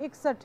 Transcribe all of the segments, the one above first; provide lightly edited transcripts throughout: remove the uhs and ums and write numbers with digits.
61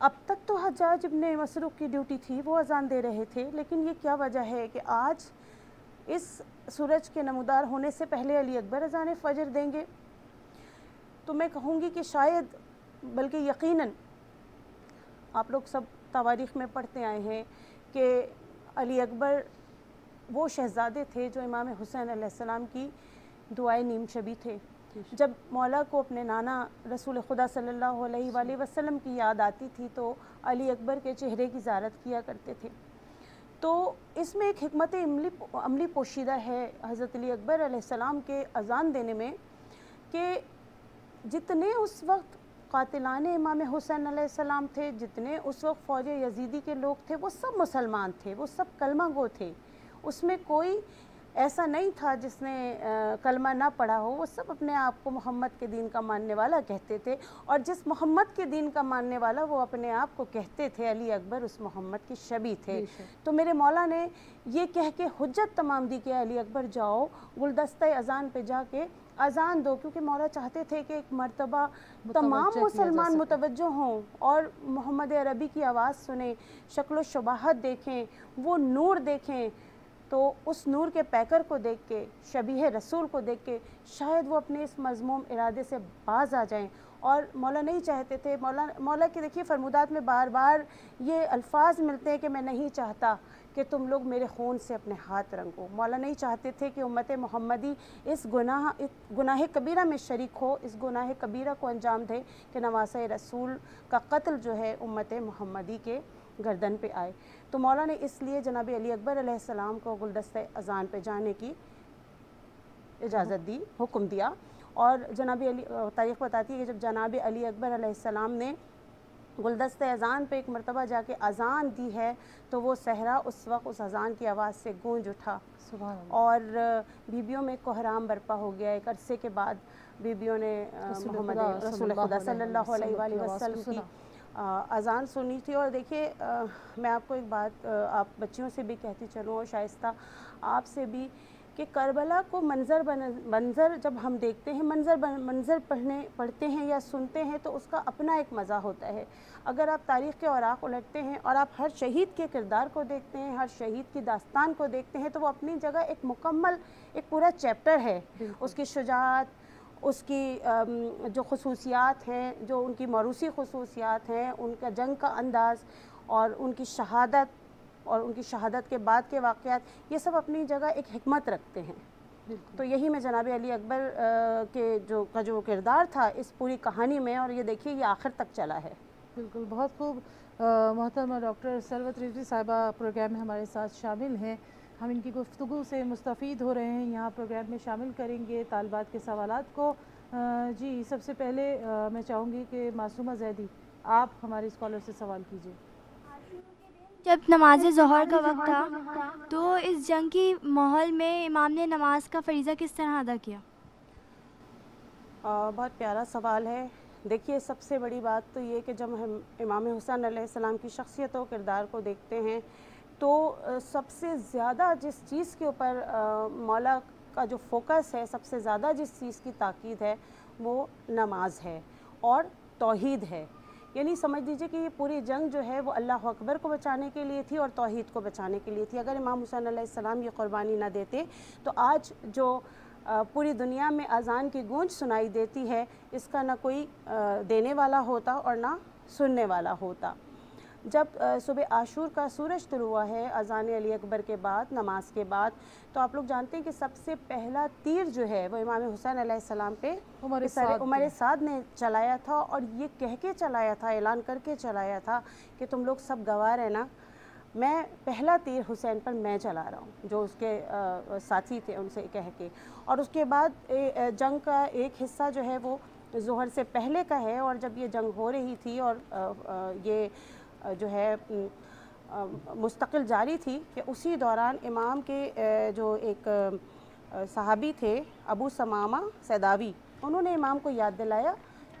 اب تک تو حجاج ابن مسروق کی ڈیوٹی تھی، وہ اذان دے رہے تھے، لیکن یہ کیا وجہ ہے کہ آج اس سورج کے نمودار ہونے سے پہلے علی اکبر اذان فجر دیں گے؟ تو میں کہوں گی کہ شاید، بلکہ یقیناً آپ لوگ سب تواریخ میں پڑھتے آئے ہیں کہ علی اکبر وہ شہزادے تھے جو امام حسین علیہ السلام کی دعائے نیم شبی تھے۔ جب مولا کو اپنے نانا رسول خدا صلی اللہ علیہ وآلہ وسلم کی یاد آتی تھی تو علی اکبر کے چہرے کی زیارت کیا کرتے تھے۔ تو اس میں ایک حکمت عملی پوشیدہ ہے حضرت علی اکبر علیہ السلام کے اذان دینے میں، کہ جتنے اس وقت قاتلان امام حسین علیہ السلام تھے، جتنے اس وقت فوج یزیدی کے لوگ تھے، وہ سب مسلمان تھے، وہ سب کلمہ گو تھے، اس میں کوئی ایسا نہیں تھا جس نے کلمہ نہ پڑھا ہو، وہ سب اپنے آپ کو محمد کے دین کا ماننے والا کہتے تھے، اور جس محمد کے دین کا ماننے والا وہ اپنے آپ کو کہتے تھے علی اکبر اس محمد کے شبیہ تھے۔ تو میرے مولا نے یہ کہہ کے حجت تمام دی کہ علی اکبر جاؤ گلدستہ اذان پہ جا کے اذان دو، کیونکہ مولا چاہتے تھے کہ ایک مرتبہ تمام مسلمان متوجہ ہوں اور محمد عربی کی آواز سنیں، شکل و شباہت دیکھیں، وہ نور دیکھیں، تو اس نور کے پیکر کو دیکھ کے، شبیہ رسول کو دیکھ کے شاید وہ اپنے اس مذموم ارادے سے باز آ جائیں۔ اور مولا نہیں چاہتے تھے، مولا کی دیکھیے فرمودات میں بار بار یہ الفاظ ملتے ہیں کہ میں نہیں چاہتا کہ تم لوگ میرے خون سے اپنے ہاتھ رنگو۔ مولا نہیں چاہتے تھے کہ امت محمدی اس گناہ کبیرہ میں شریک ہو، اس گناہ کبیرہ کو انجام دے کہ نواسہ رسول کا قتل جو ہے امت محمدی کے گردن پہ آئے۔ تو مولا نے اس لیے جناب علی اکبر علیہ السلام کو گلدستہ اذان پہ جانے کی اجازت دی، حکم دیا۔ اور جناب علی، تاریخ بتاتی ہے کہ جب جناب علی اکبر علیہ السلام نے گلدستہ اذان پہ ایک مرتبہ جا کے اذان دی ہے تو وہ صحرا اس وقت اس اذان کی آواز سے گونج اٹھا، اور بیبیوں میں کوہرام برپا ہو گیا۔ ایک عرصے کے بعد بیبیوں نے محمد رسول خدا صلی اللہ علیہ وآلہ وسلم کی اذان سنی تھی۔ اور دیکھیے میں آپ کو ایک بات آپ بچیوں سے بھی کہتی چلوں اور شائستہ آپ سے بھی، کہ کربلا کو منظر جب ہم دیکھتے ہیں، منظر پڑھتے ہیں یا سنتے ہیں تو اس کا اپنا ایک مزہ ہوتا ہے۔ اگر آپ تاریخ کے اوراق الٹتے ہیں اور آپ ہر شہید کے کردار کو دیکھتے ہیں، ہر شہید کی داستان کو دیکھتے ہیں، تو وہ اپنی جگہ ایک مکمل ایک پورا چیپٹر ہے۔ اس کی شجاعت، اس کی جو خصوصیات ہیں، جو ان کی موروثی خصوصیات ہیں، ان کا جنگ کا انداز اور ان کی شہادت اور ان کی شہادت کے بعد کے واقعات، یہ سب اپنی جگہ ایک حکمت رکھتے ہیں۔ تو یہی میں جناب علی اکبر کے جو کردار تھا اس پوری کہانی میں، اور یہ دیکھیے یہ آخر تک چلا ہے۔ بالکل، بہت خوب۔ محترمہ ڈاکٹر ثروت رضوی صاحبہ پروگرام میں ہمارے ساتھ شامل ہیں، ہم ان کی گفتگو سے مستفید ہو رہے ہیں، یہاں پروگرام میں شامل کریں گے طالبات کے سوالات کو۔ جی سب سے پہلے میں چاہوں گی کہ معصومہ زیدی آپ ہمارے اسکالر سے سوال کیجیے۔ جب نماز ظہر کا وقت تھا تو اس جنگ کی ماحول میں امام نے نماز کا فریضہ کس طرح ادا کیا؟ بہت پیارا سوال ہے۔ دیکھیے سب سے بڑی بات تو یہ کہ جب ہم امام حسین علیہ السلام کی شخصیت و کردار کو دیکھتے ہیں تو سب سے زیادہ جس چیز کے اوپر مولا کا جو فوکس ہے، سب سے زیادہ جس چیز کی تاکید ہے وہ نماز ہے اور توحید ہے۔ یعنی سمجھ لیجیے کہ یہ پوری جنگ جو ہے وہ اللہ اکبر کو بچانے کے لیے تھی اور توحید کو بچانے کے لیے تھی۔ اگر امام حسین علیہ السلام یہ قربانی نہ دیتے تو آج جو پوری دنیا میں اذان کی گونج سنائی دیتی ہے، اس کا نہ کوئی دینے والا ہوتا اور نہ سننے والا ہوتا۔ جب صبح عاشور کا سورج طلوع ہوا ہے اذان علی اکبر کے بعد، نماز کے بعد، تو آپ لوگ جانتے ہیں کہ سب سے پہلا تیر جو ہے وہ امام حسین علیہ السلام پہ عمر سعد نے چلایا تھا، اور یہ کہہ کے چلایا تھا، اعلان کر کے چلایا تھا کہ تم لوگ سب گواہ رہنا، میں پہلا تیر حسین پر میں چلا رہا ہوں، جو اس کے ساتھی تھے ان سے کہہ کے۔ اور اس کے بعد جنگ کا ایک حصہ جو ہے وہ ظہر سے پہلے کا ہے، اور جب یہ جنگ ہو رہی تھی اور یہ جو ہے مستقل جاری تھی، کہ اسی دوران امام کے جو ایک صحابی تھے ابو ثمامہ سیداوی، انہوں نے امام کو یاد دلایا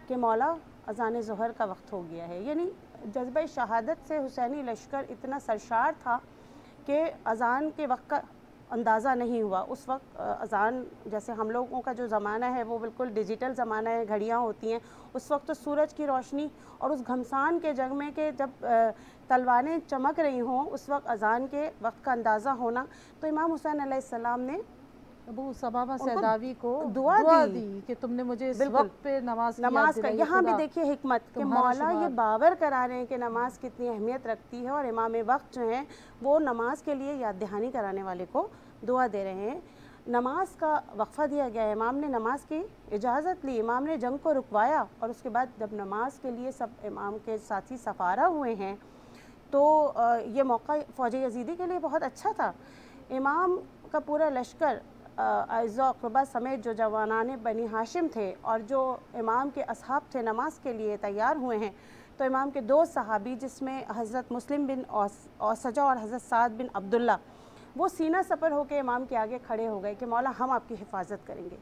کہ مولا اذان ظہر کا وقت ہو گیا ہے۔ یعنی جذبہ شہادت سے حسینی لشکر اتنا سرشار تھا کہ اذان کے وقت کا اندازہ نہیں ہوا. اس وقت اذان جیسے ہم لوگوں کا جو زمانہ ہے وہ بالکل ڈیجیٹل زمانہ ہے, گھڑیاں ہوتی ہیں. اس وقت تو سورج کی روشنی اور اس گھمسان کے جگ میں کہ جب تلواریں چمک رہی ہوں اس وقت اذان کے وقت کا اندازہ ہونا. تو امام حسین علیہ السلام نے ابو ثمامہ سیداوی کو دعا دی کہ تم نے مجھے اس بالکل وقت پہ نماز کا. یہاں بھی دیکھیے حکمت کہ مولا یہ باور کرا رہے ہیں کہ نماز کتنی اہمیت رکھتی ہے, اور امام وقت جو ہیں وہ نماز کے لیے یاد دہانی کرانے والے کو دعا دے رہے ہیں. نماز کا وقفہ دیا گیا ہے, امام نے نماز کی اجازت لی, امام نے جنگ کو رکوایا, اور اس کے بعد جب نماز کے لیے سب امام کے ساتھی سفارہ ہوئے ہیں تو یہ موقع فوج یزیدی کے لیے بہت اچھا تھا. امام کا پورا لشکر اعزاء و اقربا سمیت جو جوانان بنی ہاشم تھے اور جو امام کے اصحاب تھے نماز کے لیے تیار ہوئے ہیں. تو امام کے 2 صحابی جس میں حضرت مسلم بن اوسجہ اور حضرت سعد بن عبداللہ, وہ سینہ سپر ہو کے امام کے آگے کھڑے ہو گئے کہ مولا ہم آپ کی حفاظت کریں گے.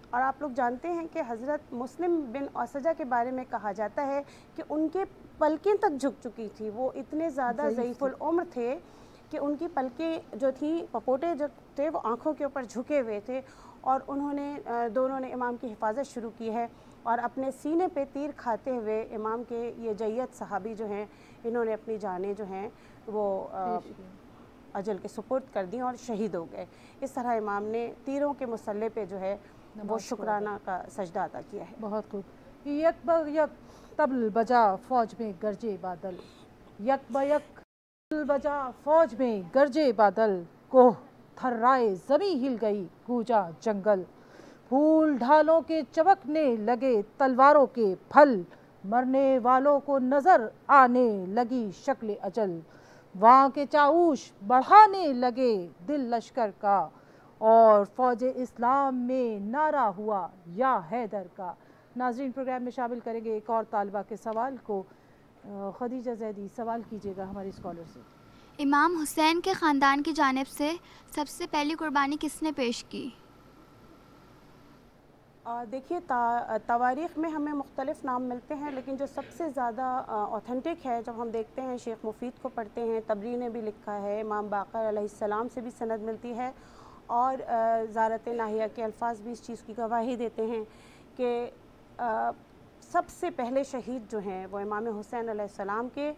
اور آپ لوگ جانتے ہیں کہ حضرت مسلم بن اوسجہ کے بارے میں کہا جاتا ہے کہ ان کے پلکیں تک جھک چکی تھی, وہ اتنے زیادہ ضعیف العمر تھے کہ ان کی پلکیں جو تھیں, پپوٹے جو تھے وہ آنکھوں کے اوپر جھکے ہوئے تھے. اور انہوں نے دونوں نے امام کی حفاظت شروع کی ہے, اور اپنے سینے پہ تیر کھاتے ہوئے امام کے یہ جیت صحابی جو ہیں انہوں نے اپنی جانیں جو ہیں وہ اجل کے سپرد کر دیں اور شہید ہو گئے. اس طرح امام نے تیروں کے مسلح پہ جو ہے وہ شکرانہ کا سجدہ ادا کیا ہے. بہت خوب. یک بہ یک طبل بجا فوج میں گرجے بادل, یک بہ یک طبل بجا فوج میں گرجے بادل, کوہ تھرائے زمیں ہل گئی گوجا جنگل, پھول ڈھالوں کے چمکنے لگے تلواروں کے پھل, مرنے والوں کو نظر آنے لگی شکل اجل, وہاں کے چاؤش بڑھانے لگے دل لشکر کا, اور فوج اسلام میں نعرہ ہوا یا حیدر کا. ناظرین پروگرام میں شامل کریں گے ایک اور طالبہ کے سوال کو. خدیجہ زیدی سوال کیجیے گا ہماری اسکالر سے. امام حسین کے خاندان کی جانب سے سب سے پہلی قربانی کس نے پیش کی؟ دیکھیے تواریخ میں ہمیں مختلف نام ملتے ہیں, لیکن جو سب سے زیادہ اوتھینٹک ہے جب ہم دیکھتے ہیں شیخ مفید کو پڑھتے ہیں, تبری نے بھی لکھا ہے, امام باقر علیہ السلام سے بھی سند ملتی ہے, اور زیارت ناہیہ کے الفاظ بھی اس چیز کی گواہی دیتے ہیں کہ سب سے پہلے شہید جو ہیں وہ امام حسین علیہ السلام کے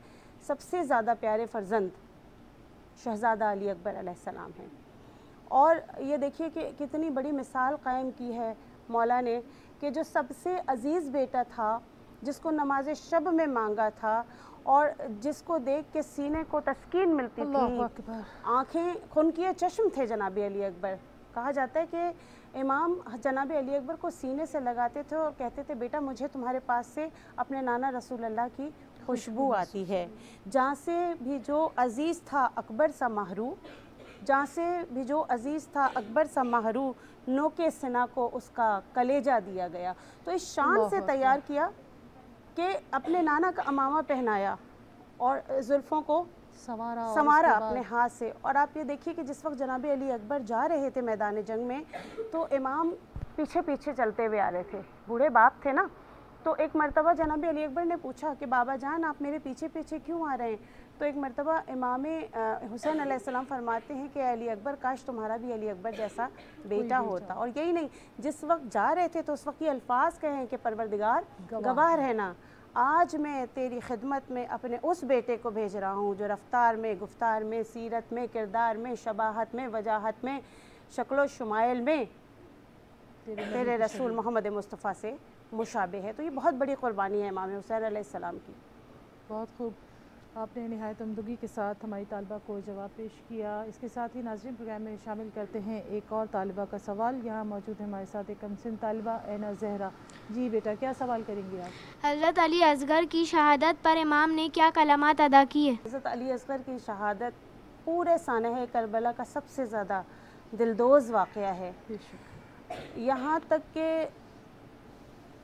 سب سے زیادہ پیارے فرزند شہزادہ علی اکبر علیہ السلام ہیں. اور یہ دیکھیے کہ کتنی بڑی مثال قائم کی ہے مولا نے کہ جو سب سے عزیز بیٹا تھا, جس کو نماز شب میں مانگا تھا اور جس کو دیکھ کے سینے کو تسکین ملتی تھی, آنکھیں خنکیے چشم تھے جناب علی اکبر. کہا جاتا ہے کہ امام جناب علی اکبر کو سینے سے لگاتے تھے اور کہتے تھے بیٹا مجھے تمہارے پاس سے اپنے نانا رسول اللہ کی خوشبو آتی ہے. جہاں سے بھی جو عزیز تھا اکبر سا مہرو, جہاں سے بھی جو عزیز تھا اکبر سا مہرو, نو کے سنا کو اس کا کلیجہ دیا گیا. تو اس شان سے تیار کیا کہ اپنے نانا کا امامہ پہنایا اور زلفوں کو سنوارا اپنے ہاتھ سے. اور آپ یہ دیکھیے کہ جس وقت جناب علی اکبر جا رہے تھے میدان جنگ میں تو امام پیچھے پیچھے چلتے ہوئے آ رہے تھے, بوڑھے باپ تھے نا. تو ایک مرتبہ جناب علی اکبر نے پوچھا کہ بابا جان آپ میرے پیچھے پیچھے کیوں آ رہے ہیں؟ تو ایک مرتبہ امام حسین علیہ السلام فرماتے ہیں کہ علی اکبر کاش تمہارا بھی علی اکبر جیسا بیٹا ہوتا. اور یہی نہیں, جس وقت جا رہے تھے تو اس وقت یہ الفاظ کہیں کہ پروردگار گواہ رہنا, آج میں تیری خدمت میں اپنے اس بیٹے کو بھیج رہا ہوں جو رفتار میں, گفتار میں, سیرت میں, کردار میں, شباہت میں, وجاہت میں, شکل و شمائل میں تیرے رسول محمد مصطفیٰ سے مشابہ ہے. تو یہ بہت بڑی قربانی ہے امام حسین علیہ السلام کی. بہت خوب, آپ نے نہایت عمدگی کے ساتھ ہماری طالبہ کو جواب پیش کیا. اس کے ساتھ ہی ناظرین پروگرام میں شامل کرتے ہیں ایک اور طالبہ کا سوال. یہاں موجود ہے ہمارے ساتھ ایک کمسن طالبہ اینا زہرا. جی بیٹا کیا سوال کریں گے آپ؟ حضرت علی اصغر کی شہادت پر امام نے کیا کلمات ادا کیے؟ حضرت علی اصغر کی شہادت پورے سانحہ کربلا کا سب سے زیادہ دلدوز واقعہ ہے. یہاں تک کہ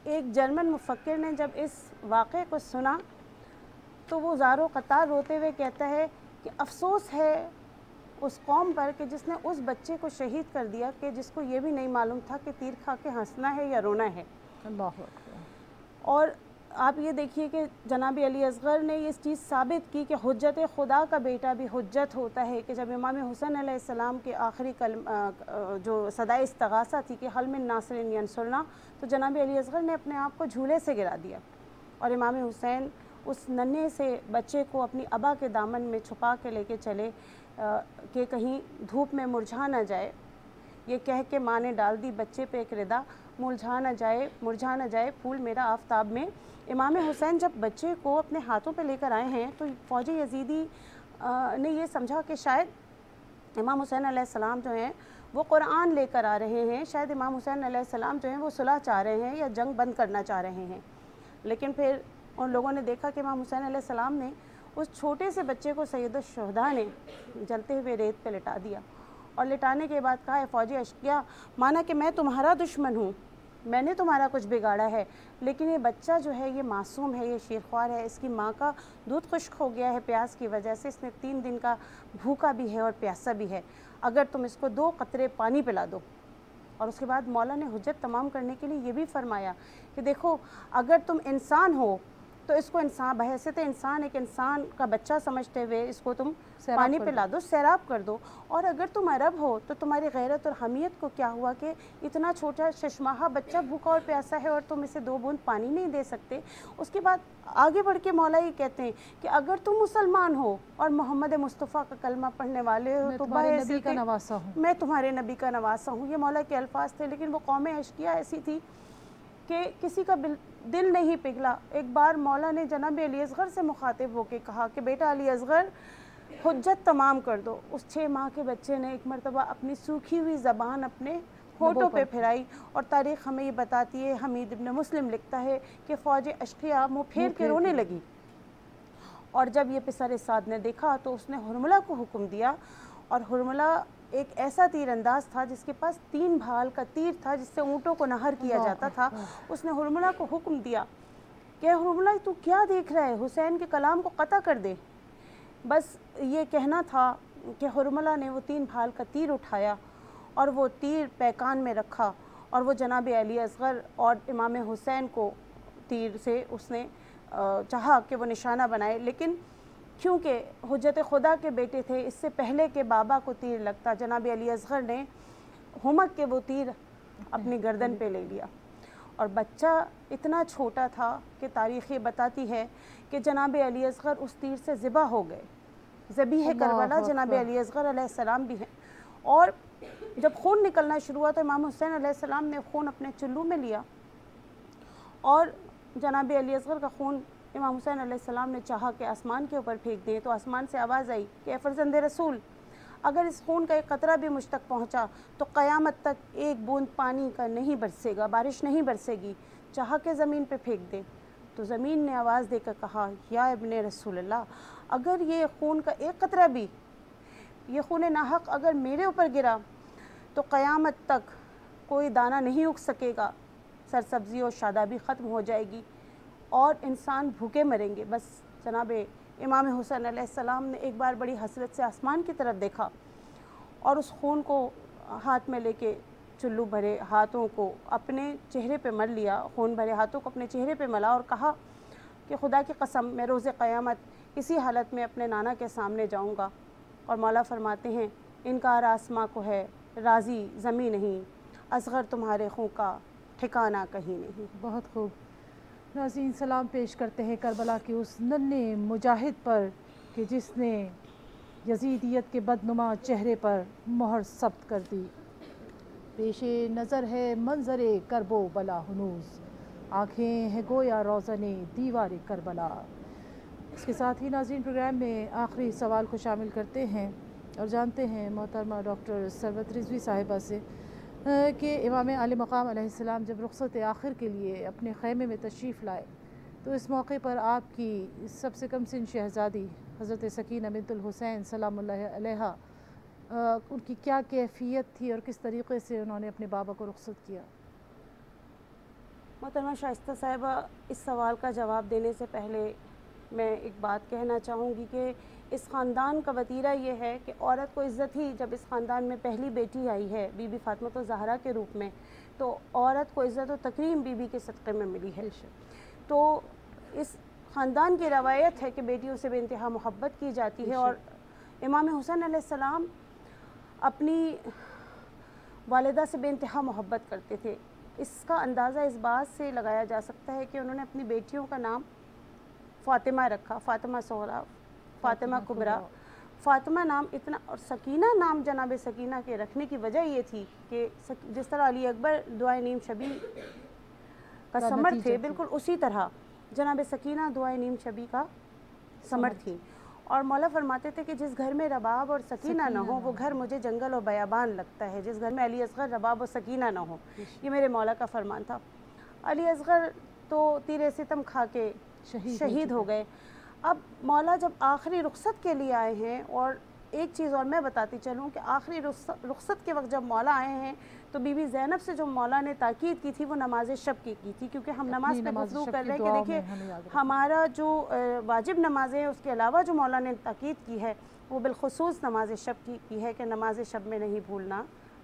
ایک جرمن مفکر نے جب اس واقعے کو سنا تو وہ زارو قطار روتے ہوئے کہتا ہے کہ افسوس ہے اس قوم پر کہ جس نے اس بچے کو شہید کر دیا کہ جس کو یہ بھی نہیں معلوم تھا کہ تیر کھا کے ہنسنا ہے یا رونا ہے. اللہ اکبر. اور آپ یہ دیکھیے کہ جناب علی اصغر نے یہ چیز ثابت کی کہ حجت خدا کا بیٹا بھی حجت ہوتا ہے، کہ جب امام حسین علیہ السلام کے آخری جو صدائے استغاثہ تھی کہ حل من ناصر ینصرنا، تو جناب علی اصغر نے اپنے آپ کو جھولے سے گرا دیا، اور امام حسین اس ننھے سے بچے کو اپنی ابا کے دامن میں چھپا کے لے کے چلے کہ کہیں دھوپ میں مرجھا نہ جائے، یہ کہہ کے ماں نے ڈال دی بچے پہ ایک ردا، مرجھا نہ جائے پھول میرا آفتاب میں۔ امام حسین جب بچے کو اپنے ہاتھوں پہ لے کر آئے ہیں تو فوج یزیدی نے یہ سمجھا کہ شاید امام حسین علیہ السلام جو ہیں وہ قرآن لے کر آ رہے ہیں، شاید امام حسین علیہ السلام جو ہیں وہ صلح چاہ رہے ہیں یا جنگ بند کرنا چاہ رہے ہیں، لیکن پھر ان لوگوں نے دیکھا کہ امام حسین علیہ السلام نے اس چھوٹے سے بچے کو سید الشہداء نے جلتے ہوئے ریت پہ لٹا دیا، اور لٹانے کے بعد کہا، اے فوجی اشقیا، مانا کہ میں تمہارا دشمن ہوں، میں نے تمہارا کچھ بگاڑا ہے، لیکن یہ بچہ جو ہے یہ معصوم ہے، یہ شیرخوار ہے، اس کی ماں کا دودھ خشک ہو گیا ہے پیاس کی وجہ سے، اس نے 3 دن کا بھوکا بھی ہے اور پیاسا بھی ہے، اگر تم اس کو 2 قطرے پانی پلا دو۔ اور اس کے بعد مولا نے حجت تمام کرنے کے لیے یہ بھی فرمایا کہ دیکھو، اگر تم انسان ہو تو اس کو انسان بحیثیت انسان، ایک انسان کا بچہ سمجھتے ہوئے اس کو تم پانی پلا دو، سیراب کر دو، اور اگر تم عرب ہو تو تمہاری غیرت اور حمیت کو کیا ہوا کہ اتنا چھوٹا ششماہا بچہ بھوکا اور پیاسا ہے اور تم اسے 2 بوند پانی نہیں دے سکتے۔ اس کے بعد آگے بڑھ کے مولا یہ کہتے ہیں کہ اگر تم مسلمان ہو اور محمد مصطفیٰ کا کلمہ پڑھنے والے ہو تو میں تمہارے نبی کا نواسا ہوں، یہ مولا کے الفاظ تھے، لیکن وہ قوم اشقیا ایسی تھی کہ کسی کا دل نہیں پگھلا۔ ایک بار مولا نے جناب علی اصغر سے مخاطب ہو کے کہا کہ بیٹا علی اصغر، حجت تمام کر دو۔ اس 6 ماہ کے بچے نے ایک مرتبہ اپنی سوکھی ہوئی زبان اپنے ہونٹوں پہ پھرائی، اور تاریخ ہمیں یہ بتاتی ہے، حمید ابن مسلم لکھتا ہے کہ فوج اشقیا منہ پھیر کے رونے لگی، اور جب یہ پسر سعد نے دیکھا تو اس نے حرملہ کو حکم دیا، اور حرملہ ایک ایسا تیر انداز تھا جس کے پاس 3 بھال کا تیر تھا جس سے اونٹوں کو نہر کیا جاتا تھا۔ اس نے حرملہ کو حکم دیا کہ حرملہ تو کیا دیکھ رہا ہے، حسین کے کلام کو قطع کر دے۔ بس یہ کہنا تھا کہ حرملہ نے وہ 3 بھال کا تیر اٹھایا اور وہ تیر پیکان میں رکھا، اور وہ جناب علی اصغر اور امام حسین کو تیر سے اس نے چاہا کہ وہ نشانہ بنائے، لیکن کیونکہ حجت خدا کے بیٹے تھے، اس سے پہلے کہ بابا کو تیر لگتا، جناب علی اصغر نے ہمک کے وہ تیر اپنی گردن پہ لے لیا، اور بچہ اتنا چھوٹا تھا کہ تاریخ یہ بتاتی ہے کہ جناب علی اصغر اس تیر سے ذبح ہو گئے۔ ذبیح کربلا جناب علی اصغر علیہ السلام بھی ہیں، اور جب خون نکلنا شروع ہوا تو امام حسین علیہ السلام نے خون اپنے چلو میں لیا، اور جناب علی اصغر کا خون امام حسین علیہ السلام نے چاہا کہ آسمان کے اوپر پھینک دیں، تو آسمان سے آواز آئی کہ اے فرزند رسول، اگر اس خون کا ایک قطرہ بھی مجھ تک پہنچا تو قیامت تک 1 بوند پانی کا نہیں برسے گا، بارش نہیں برسے گی، چاہا کہ زمین پہ پھینک دیں۔ تو زمین نے آواز دے کر کہا، یا ابن رسول اللہ، اگر یہ خون کا ایک قطرہ بھی، یہ خون ناحق اگر میرے اوپر گرا تو قیامت تک کوئی دانہ نہیں اگ سکے گا، سرسبزی اور شادابی ختم ہو جائے گی اور انسان بھوکے مریں گے۔ بس جناب امام حسین علیہ السلام نے ایک بار بڑی حسرت سے آسمان کی طرف دیکھا، اور اس خون کو ہاتھ میں لے کے چلو بھرے ہاتھوں کو اپنے چہرے پہ مل لیا، خون بھرے ہاتھوں کو اپنے چہرے پہ ملا، اور کہا کہ خدا کی قسم میں روز قیامت اسی حالت میں اپنے نانا کے سامنے جاؤں گا۔ اور مولا فرماتے ہیں، انکار آسماں کو ہے راضی زمین نہیں، اصغر تمہارے خوں کا ٹھکانہ کہیں نہیں۔ بہت خوب ناظرین، سلام پیش کرتے ہیں کربلا کے اس ننھے مجاہد پر کہ جس نے یزیدیت کے بدنما چہرے پر مہر ثبت کر دی۔ پیش نظر ہے منظر کرب و بلا ہنوز، آنکھیں ہیں گویا روزن دیوار کربلا۔ اس کے ساتھ ہی ناظرین پروگرام میں آخری سوال کو شامل کرتے ہیں اور جانتے ہیں محترمہ ڈاکٹر ثروت رضوی صاحبہ سے کہ امام عالی مقام علیہ السلام جب رخصت آخر کے لیے اپنے خیمے میں تشریف لائے تو اس موقع پر آپ کی سب سے کم سن شہزادی حضرت سکینہ بنت الحسین سلام اللہ علیہا، ان کی کیا کیفیت تھی اور کس طریقے سے انہوں نے اپنے بابا کو رخصت کیا؟ محترمہ شائستہ صاحبہ، اس سوال کا جواب دینے سے پہلے میں ایک بات کہنا چاہوں گی کہ اس خاندان کا وتیرہ یہ ہے کہ عورت کو عزت ہی، جب اس خاندان میں پہلی بیٹی آئی ہے بی بی فاطمہ الزہرا کے روپ میں، تو عورت کو عزت و تکریم بی بی کے صدقے میں ملی ہے۔ تو اس خاندان کی روایت ہے کہ بیٹیوں سے بے انتہا محبت کی جاتی ہے، اور امام حسین علیہ السلام اپنی والدہ سے بے انتہا محبت کرتے تھے۔ اس کا اندازہ اس بات سے لگایا جا سکتا ہے کہ انہوں نے اپنی بیٹیوں کا نام فاطمہ رکھا، فاطمہ صغریٰ، فاطمہ کبریٰ۔ فاطمہ نام اتنا، اور سکینہ نام جناب سکینہ کے رکھنے کی وجہ یہ تھی کہ جس طرح علی اکبر دعائے نیم شبی کا ثمر تھے، بالکل اسی طرح جناب سکینہ دعائے نیم شبی کا ثمر تھی۔ اور مولا فرماتے تھے کہ جس گھر میں رباب اور سکینہ نہ ہو وہ گھر مجھے جنگل اور بیابان لگتا ہے، جس گھر میں علی اصغر رباب و سکینہ نہ ہو، یہ میرے مولا کا فرمان تھا۔ علی اصغر تو تیر ستم کھا کے شہید ہو گئے۔ اب مولا جب آخری رخصت کے لیے آئے ہیں، اور ایک چیز اور میں بتاتی چلوں کہ آخری رخصت کے وقت جب مولا آئے ہیں تو بی بی زینب سے جو مولا نے تاکید کی تھی وہ نماز شب کی تھی، کیونکہ ہم نماز پہ گفتگو کر رہے ہیں کہ دیکھیے ہمارا جو واجب نمازیں ہیں اس کے علاوہ جو مولا نے تاکید کی ہے وہ بالخصوص نماز شب کی ہے کہ نماز شب میں نہیں بھولنا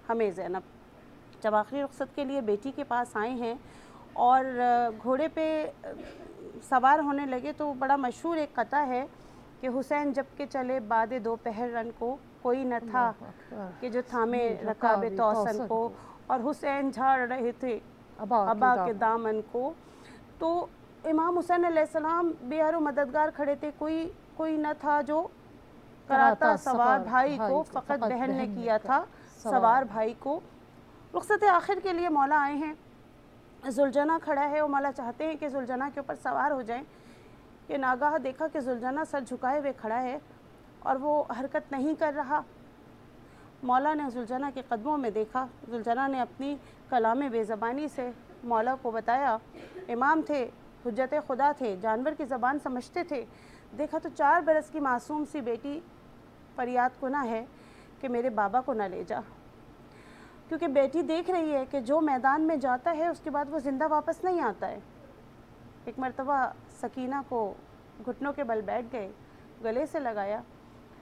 ہمیں زینب۔ جب آخری رخصت کے لیے بیٹی کے پاس آئے ہیں اور گھوڑے پہ سوار ہونے لگے تو بڑا مشہور ایک قطعہ ہے کہ حسین جب کہ چلے بعد دوپہر رن کو، کوئی نہ تھا کہ جو تھامے رکاب توسن کو، اور حسین جھاڑ رہے تھے ابا کے دامن کو۔ تو امام حسین علیہ السلام بیار و مددگار کھڑے تھے، کوئی نہ تھا جو کراتا سوار بھائی کو، فقط بہن نے کیا تھا سوار بھائی کو۔ رخصت آخر کے لیے مولا آئے ہیں، زلجنہ کھڑا ہے، اور مولا چاہتے ہیں کہ زلجنہ کے اوپر سوار ہو جائیں کہ ناگاہ دیکھا کہ زلجنہ سر جھکائے ہوئے کھڑا ہے اور وہ حرکت نہیں کر رہا۔ مولا نے زلجنہ کے قدموں میں دیکھا، زلجنہ نے اپنی کلام بے زبانی سے مولا کو بتایا، امام تھے، حجت خدا تھے، جانور کی زبان سمجھتے تھے۔ دیکھا تو 4 برس کی معصوم سی بیٹی فریاد کناں ہے کہ میرے بابا کو نہ لے جا، کیونکہ بیٹی دیکھ رہی ہے کہ جو میدان میں جاتا ہے اس کے بعد وہ زندہ واپس نہیں آتا ہے۔ ایک مرتبہ سکینہ کو گھٹنوں کے بل بیٹھ گئے، گلے سے لگایا،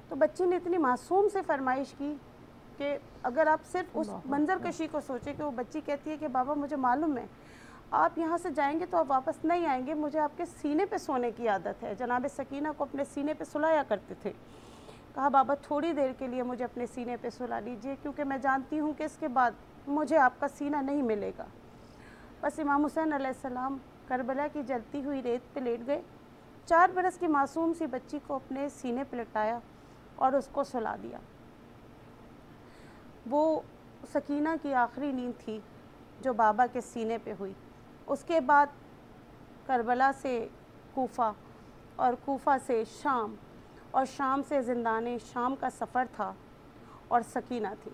تو بچی نے اتنی معصوم سے فرمائش کی کہ اگر آپ صرف اس منظر کشی کو سوچیں کہ وہ بچی کہتی ہے کہ بابا مجھے معلوم ہے آپ یہاں سے جائیں گے تو آپ واپس نہیں آئیں گے، مجھے آپ کے سینے پہ سونے کی عادت ہے۔ جناب سکینہ کو اپنے سینے پہ سلایا کرتے تھے۔ کہا بابا تھوڑی دیر کے لیے مجھے اپنے سینے پہ سلا لیجئے، کیونکہ میں جانتی ہوں کہ اس کے بعد مجھے آپ کا سینہ نہیں ملے گا۔ بس امام حسین علیہ السلام کربلا کی جلتی ہوئی ریت پہ لیٹ گئے، 4 برس کی معصوم سی بچی کو اپنے سینے پہ لٹایا اور اس کو سلا دیا۔ وہ سکینہ کی آخری نیند تھی جو بابا کے سینے پہ ہوئی۔ اس کے بعد کربلا سے کوفہ، اور کوفہ سے شام، اور شام سے زندان شام کا سفر تھا، اور سکینہ تھی۔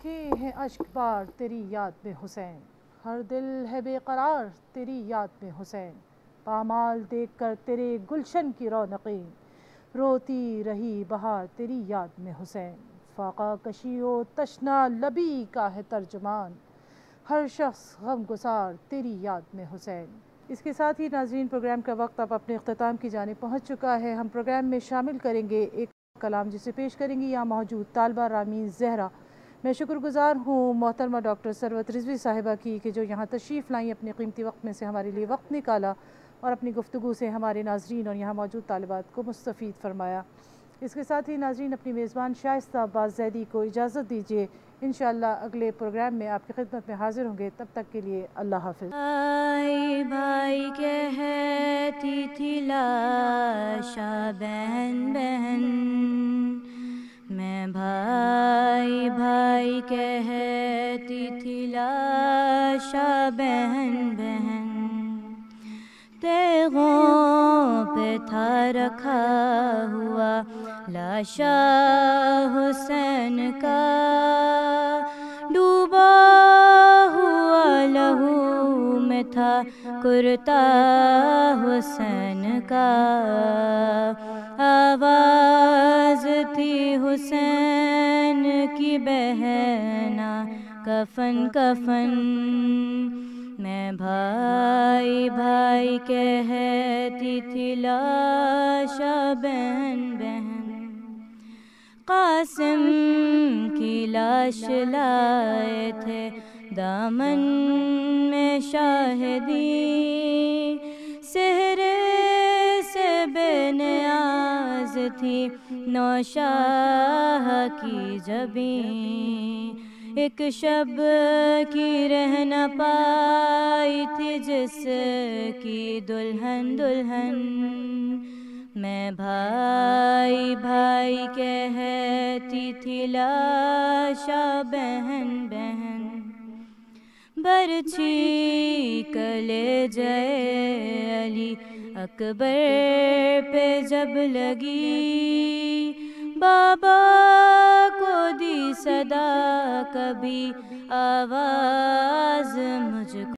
کہ ہے اشک بار تیری یاد میں حسین، ہر دل ہے بے قرار تیری یاد میں حسین، پامال دیکھ کر تیرے گلشن کی رونقیں، روتی رہی بہار تیری یاد میں حسین، فاقہ کشی و تشنا لبی کا ہے ترجمان، ہر شخص غم گسار تیری یاد میں حسین۔ اس کے ساتھ ہی ناظرین پروگرام کا وقت اب اپنے اختتام کی جانب پہنچ چکا ہے۔ ہم پروگرام میں شامل کریں گے ایک کلام جسے پیش کریں گی یہاں موجود طالبہ رامین زہرا۔ میں شکر گزار ہوں محترمہ ڈاکٹر ثروت رضوی صاحبہ کی کہ جو یہاں تشریف لائیں، اپنے قیمتی وقت میں سے ہمارے لیے وقت نکالا اور اپنی گفتگو سے ہمارے ناظرین اور یہاں موجود طالبات کو مستفید فرمایا۔ اس کے ساتھ ہی ناظرین اپنی میزبان شائستہ عباس زیدی کو اجازت دیجیے، انشاءاللہ اگلے پروگرام میں آپ کی خدمت میں حاضر ہوں گے، تب تک کے لیے اللہ حافظ۔ بھائی بھائی کہتی تھی لاشا بہن بہن، میں بھائی بھائی کہتی تھی لاشا بہن بہن، تیغوں پہ تھا رکھا ہوا لاشا حسین کا، ڈوبا ہوا لہو میں تھا کرتا حسین کا، آواز تھی حسین کی بہنا کفن کفن، میں بھائی بھائی کہتی تھی لاشا بہن بہن، قاسم کی لاش لائے تھے دامن میں شاہدی، سہرے بے نیاز تھی نوشاہ کی جبیں، ایک شب کی رہ نہ پائی تھی جس کی دلہن دلہن، میں بھائی بھائی کہتی تھی لاشا بہن بہن، برچھی کلیجہ علی اکبر پہ جب لگی، بابا کو دی صدا کبھی آواز مجھ کو